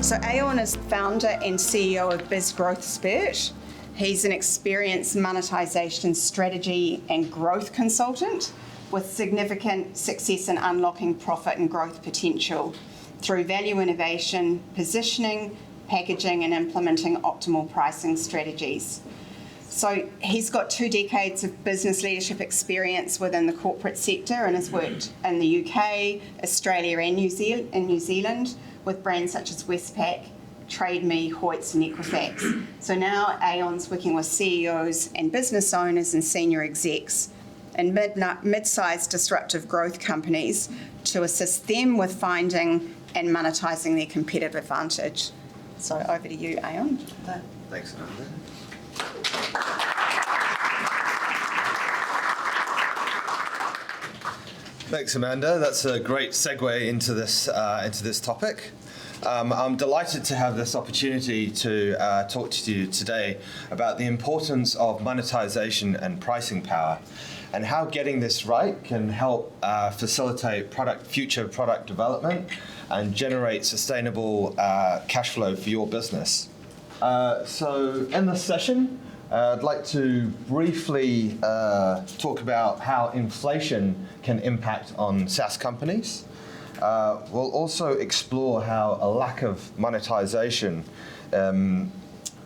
So Ayon is founder and CEO of Biz Growth Spurt. He's an experienced monetization strategy and growth consultant with significant success in unlocking profit and growth potential through value innovation, positioning, packaging, and implementing optimal pricing strategies. So he's got 2 decades of business leadership experience within the corporate sector and has worked in the UK, Australia and New Zealand with brands such as Westpac, Trade Me, Hoyts and Equifax. So now Ayon's working with CEOs and business owners and senior execs in mid-sized disruptive growth companies to assist them with finding and monetizing their competitive advantage. So over to you, Ayon. Thanks, Amanda. Thanks, Amanda. That's a great segue into this topic. I'm delighted to have this opportunity to talk to you today about the importance of monetization and pricing power, and how getting this right can help facilitate future product development and generate sustainable cash flow for your business. So in this session, I'd like to briefly talk about how inflation can impact on SaaS companies. We'll also explore how a lack of monetization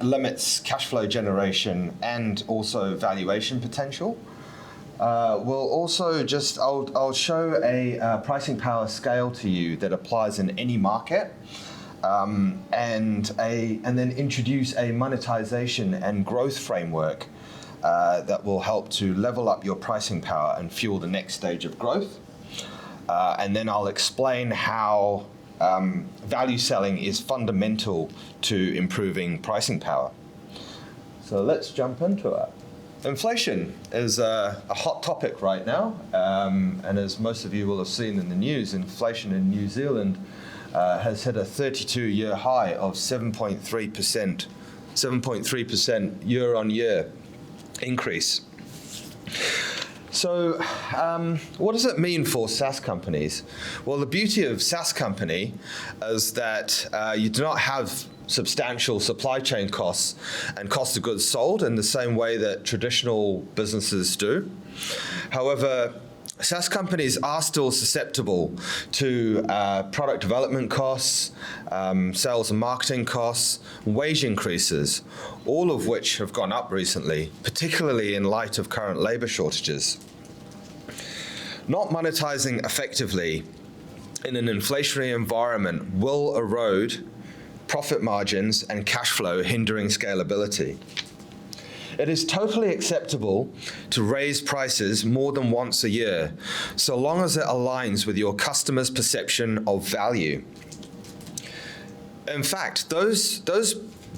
limits cash flow generation and also valuation potential. We'll also I'll show a pricing power scale to you that applies in any market. And then introduce a monetization and growth framework that will help to level up your pricing power and fuel the next stage of growth. And then I'll explain how value selling is fundamental to improving pricing power. So let's jump into it. Inflation is a hot topic right now, and as most of you will have seen in the news, inflation in New Zealand has hit a 32-year high of 7.3% year-on-year increase. So what does it mean for SaaS companies? Well, the beauty of SaaS company is that you do not have substantial supply chain costs and cost of goods sold in the same way that traditional businesses do. However, SaaS companies are still susceptible to product development costs, sales and marketing costs, wage increases, all of which have gone up recently, particularly in light of current labor shortages. Not monetizing effectively in an inflationary environment will erode profit margins and cash flow, hindering scalability. It is totally acceptable to raise prices more than once a year, so long as it aligns with your customer's perception of value. In fact, those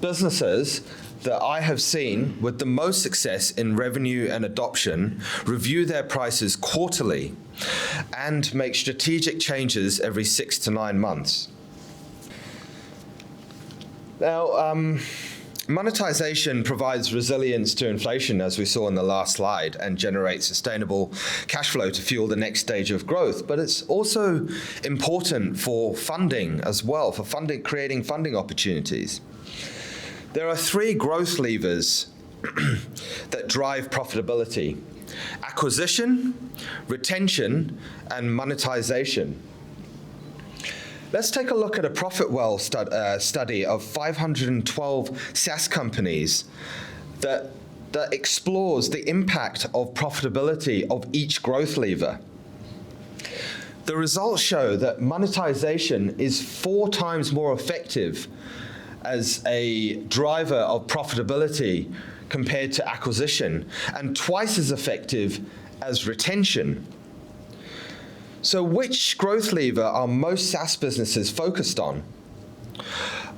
businesses that I have seen with the most success in revenue and adoption review their prices quarterly and make strategic changes every 6 to 9 months. Now, monetization provides resilience to inflation, as we saw in the last slide, and generates sustainable cash flow to fuel the next stage of growth. But it's also important for funding as well, for creating funding opportunities. There are 3 growth levers that drive profitability: acquisition, retention, and monetization. Let's take a look at a ProfitWell study of 512 SaaS companies that explores the impact of profitability of each growth lever. The results show that monetization is 4 times more effective as a driver of profitability compared to acquisition, and twice as effective as retention. So which growth lever are most SaaS businesses focused on?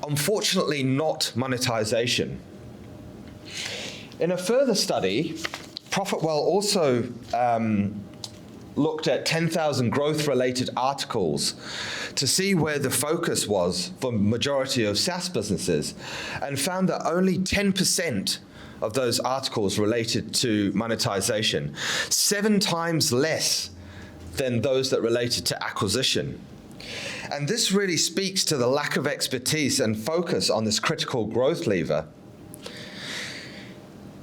Unfortunately, not monetization. In a further study, ProfitWell also looked at 10,000 growth-related articles to see where the focus was for the majority of SaaS businesses, and found that only 10% of those articles related to monetization, 7 times less than those that related to acquisition. And this really speaks to the lack of expertise and focus on this critical growth lever.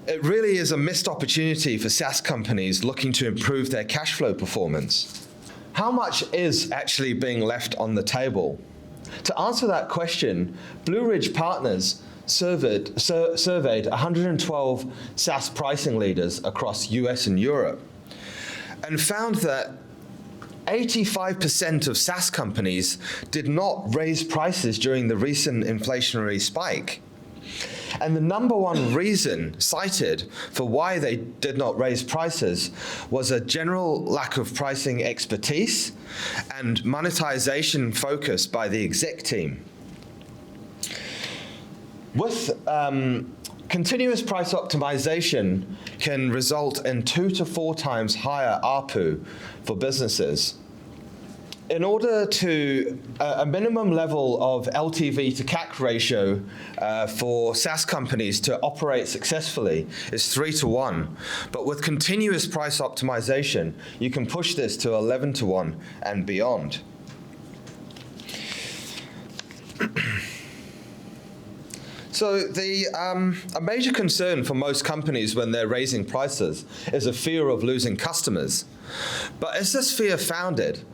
It really is a missed opportunity for SaaS companies looking to improve their cash flow performance. How much is actually being left on the table? To answer that question, Blue Ridge Partners surveyed 112 SaaS pricing leaders across US and Europe and found that 85% of SaaS companies did not raise prices during the recent inflationary spike. And the number one reason cited for why they did not raise prices was a general lack of pricing expertise and monetization focus by the exec team. With continuous price optimization can result in 2 to 4 times higher ARPU for businesses. In order to a minimum level of LTV to CAC ratio for SaaS companies to operate successfully is 3 to 1. But with continuous price optimization, you can push this to 11 to 1 and beyond. So a major concern for most companies when they're raising prices is a fear of losing customers. But is this fear founded?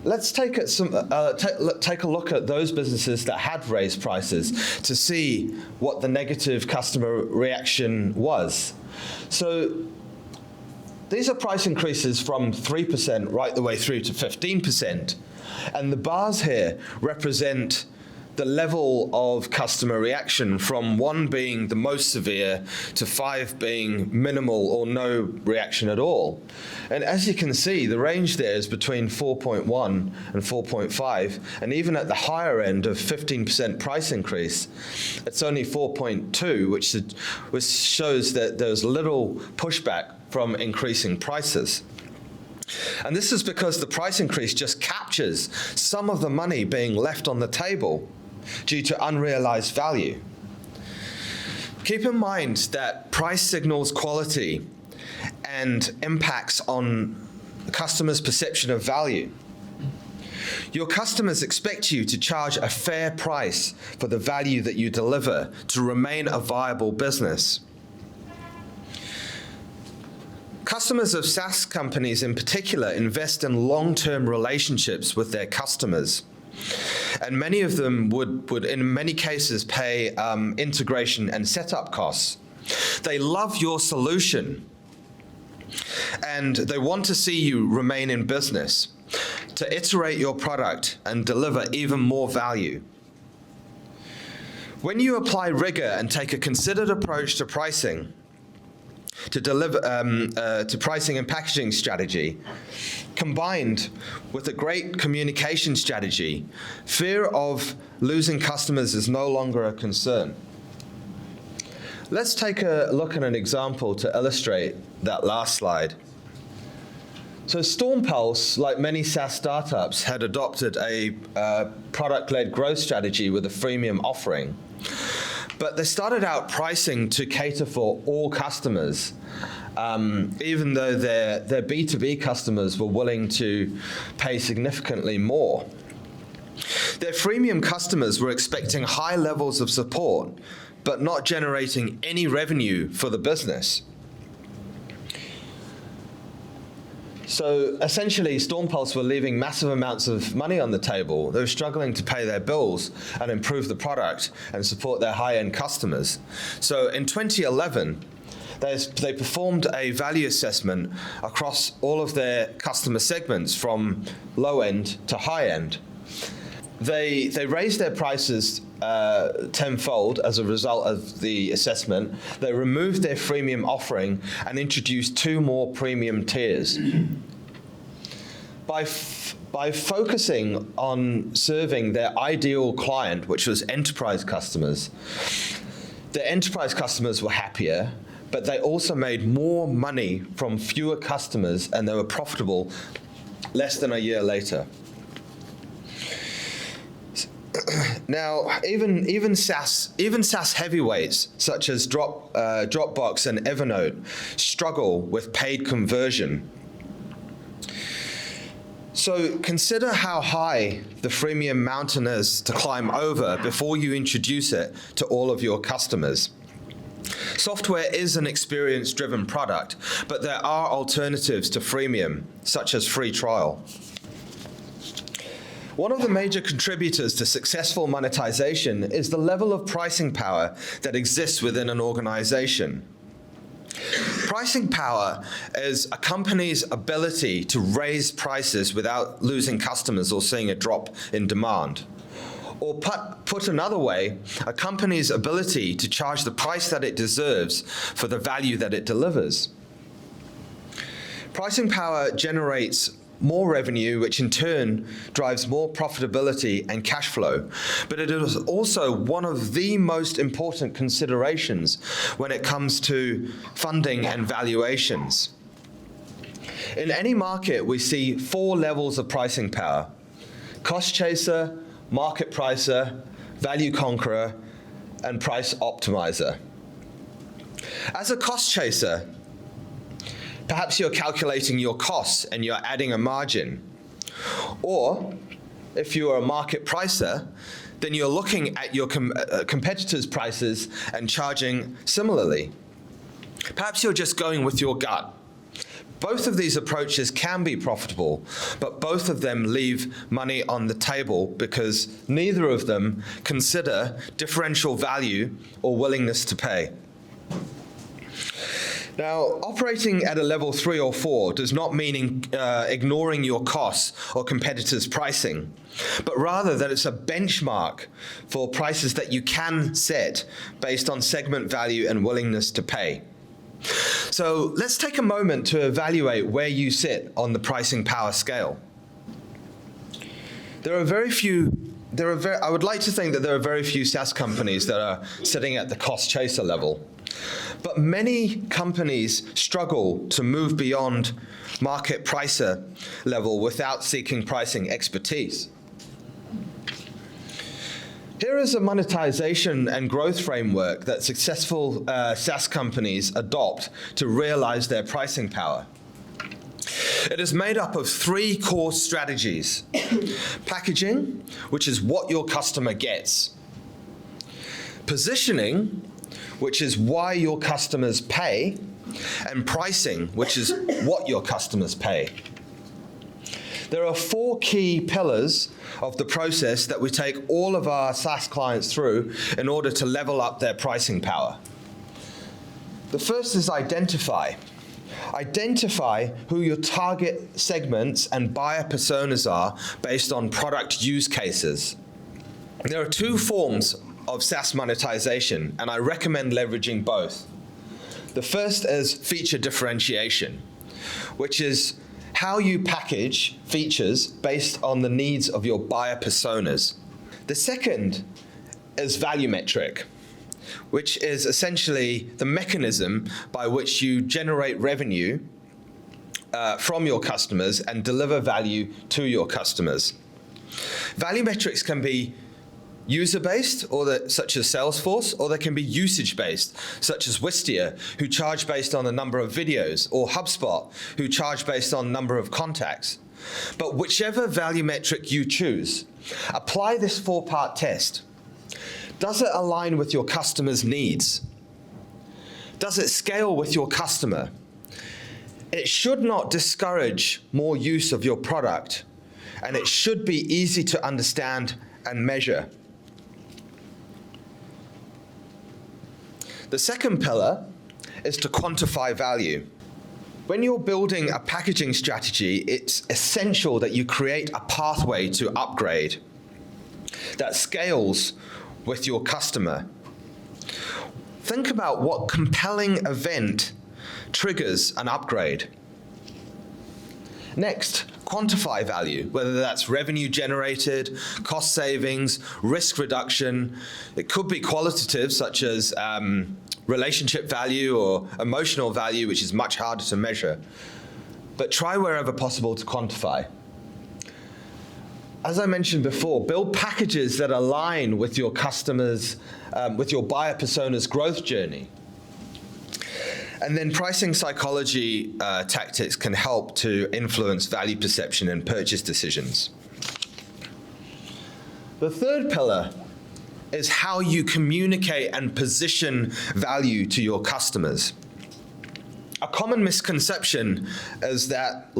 Let's take a look at those businesses that had raised prices to see what the negative customer reaction was. So these are price increases from 3% right the way through to 15%. And the bars here represent the level of customer reaction, from 1 being the most severe to 5 being minimal or no reaction at all. And as you can see, the range there is between 4.1 and 4.5, and even at the higher end of 15% price increase, it's only 4.2, which shows that there's little pushback from increasing prices. And this is because the price increase just captures some of the money being left on the table due to unrealized value. Keep in mind that price signals quality and impacts on customers' perception of value. Your customers expect you to charge a fair price for the value that you deliver to remain a viable business. Customers of SaaS companies in particular invest in long-term relationships with their customers. And many of them would in many cases pay integration and setup costs. They love your solution, and they want to see you remain in business, to iterate your product and deliver even more value. When you apply rigor and take a considered approach to pricing, to pricing and packaging strategy, combined with a great communication strategy, fear of losing customers is no longer a concern. Let's take a look at an example to illustrate that last slide. So StormPulse, like many SaaS startups, had adopted a product-led growth strategy with a freemium offering. But they started out pricing to cater for all customers, even though their B2B customers were willing to pay significantly more. Their freemium customers were expecting high levels of support, but not generating any revenue for the business. So essentially, StormPulse were leaving massive amounts of money on the table. They were struggling to pay their bills and improve the product and support their high-end customers. So in 2011, they performed a value assessment across all of their customer segments from low-end to high-end. They raised their prices tenfold as a result of the assessment. They removed their freemium offering and introduced 2 more premium tiers. By focusing on serving their ideal client, which was enterprise customers, the enterprise customers were happier, but they also made more money from fewer customers, and they were profitable less than a year later. Now, even SaaS heavyweights such as Dropbox and Evernote struggle with paid conversion. So consider how high the freemium mountain is to climb over before you introduce it to all of your customers. Software is an experience-driven product, but there are alternatives to freemium, such as free trial. One of the major contributors to successful monetization is the level of pricing power that exists within an organization. Pricing power is a company's ability to raise prices without losing customers or seeing a drop in demand. Or put another way, a company's ability to charge the price that it deserves for the value that it delivers. Pricing power generates more revenue, which in turn drives more profitability and cash flow. But it is also one of the most important considerations when it comes to funding and valuations. In any market, we see 4 levels of pricing power: cost chaser, market pricer, value conqueror, and price optimizer. As a cost chaser, perhaps you're calculating your costs and you're adding a margin. Or if you are a market pricer, then you're looking at your competitors' prices and charging similarly. Perhaps you're just going with your gut. Both of these approaches can be profitable, but both of them leave money on the table because neither of them consider differential value or willingness to pay. Now, operating at a level 3 or 4 does not mean ignoring your costs or competitors' pricing, but rather that it's a benchmark for prices that you can set based on segment value and willingness to pay. So let's take a moment to evaluate where you sit on the pricing power scale. I would like to think that there are very few SaaS companies that are sitting at the cost chaser level. But many companies struggle to move beyond market pricer level without seeking pricing expertise. Here is a monetization and growth framework that successful SaaS companies adopt to realize their pricing power. It is made up of 3 core strategies: packaging, which is what your customer gets; positioning, which is why your customers pay; and pricing, which is what your customers pay. There are 4 key pillars of the process that we take all of our SaaS clients through in order to level up their pricing power. The first is identify. Identify who your target segments and buyer personas are based on product use cases. There are 2 forms of SaaS monetization, and I recommend leveraging both. The first is feature differentiation, which is how you package features based on the needs of your buyer personas. The second is value metric, which is essentially the mechanism by which you generate revenue from your customers and deliver value to your customers. Value metrics can be user-based, such as Salesforce, or they can be usage-based, such as Wistia, who charge based on the number of videos, or HubSpot, who charge based on number of contacts. But whichever value metric you choose, apply this 4-part test. Does it align with your customer's needs? Does it scale with your customer? It should not discourage more use of your product, and it should be easy to understand and measure. The second pillar is to quantify value. When you're building a packaging strategy, it's essential that you create a pathway to upgrade that scales with your customer. Think about what compelling event triggers an upgrade. Next, quantify value, whether that's revenue generated, cost savings, risk reduction. It could be qualitative, such as relationship value or emotional value, which is much harder to measure. But try wherever possible to quantify. As I mentioned before, build packages that align with your customers, with your buyer persona's growth journey. And then pricing psychology tactics can help to influence value perception and purchase decisions. The third pillar is how you communicate and position value to your customers. A common misconception is that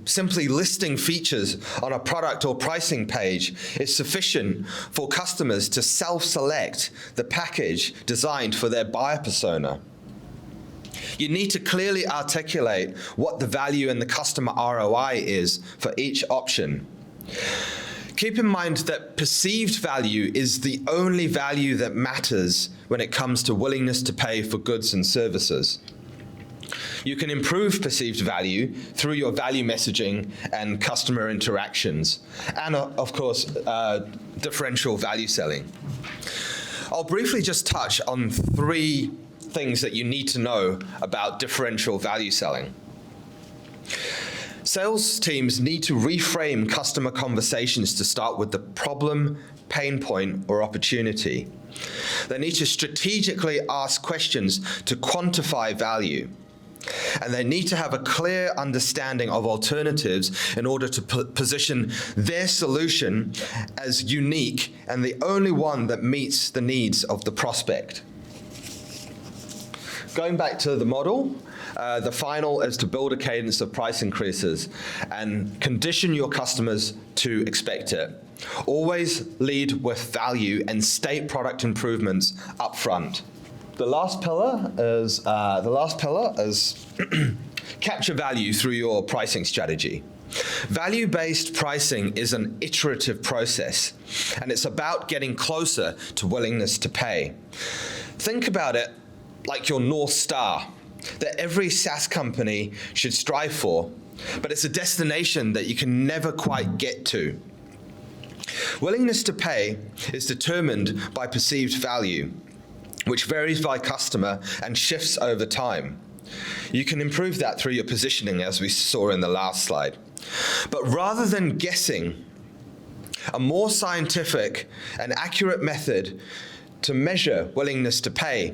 simply listing features on a product or pricing page is sufficient for customers to self-select the package designed for their buyer persona. You need to clearly articulate what the value and the customer ROI is for each option. Keep in mind that perceived value is the only value that matters when it comes to willingness to pay for goods and services. You can improve perceived value through your value messaging and customer interactions, and of course, differential value selling. I'll briefly just touch on 3 things that you need to know about differential value selling. Sales teams need to reframe customer conversations to start with the problem, pain point, or opportunity. They need to strategically ask questions to quantify value. And they need to have a clear understanding of alternatives in order to position their solution as unique and the only one that meets the needs of the prospect. Going back to the model, the final is to build a cadence of price increases and condition your customers to expect it. Always lead with value and state product improvements up front. The last pillar is capture value through your pricing strategy. Value-based pricing is an iterative process, and it's about getting closer to willingness to pay. Think about it like your North Star that every SaaS company should strive for, but it's a destination that you can never quite get to. Willingness to pay is determined by perceived value, which varies by customer and shifts over time. You can improve that through your positioning, as we saw in the last slide. But rather than guessing, a more scientific and accurate method to measure willingness to pay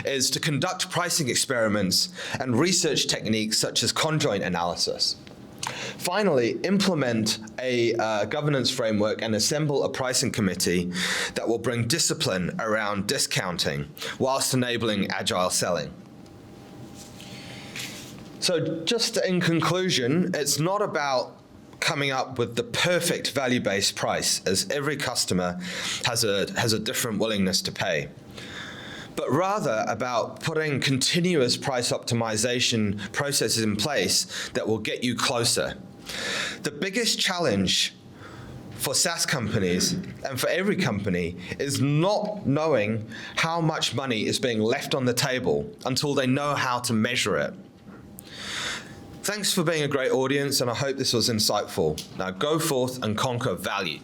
is to conduct pricing experiments and research techniques such as conjoint analysis. Finally, implement a governance framework and assemble a pricing committee that will bring discipline around discounting whilst enabling agile selling. So just in conclusion, it's not about coming up with the perfect value-based price, as every customer has a different willingness to pay, but rather about putting continuous price optimization processes in place that will get you closer. The biggest challenge for SaaS companies and for every company is not knowing how much money is being left on the table until they know how to measure it. Thanks for being a great audience, and I hope this was insightful. Now go forth and conquer value.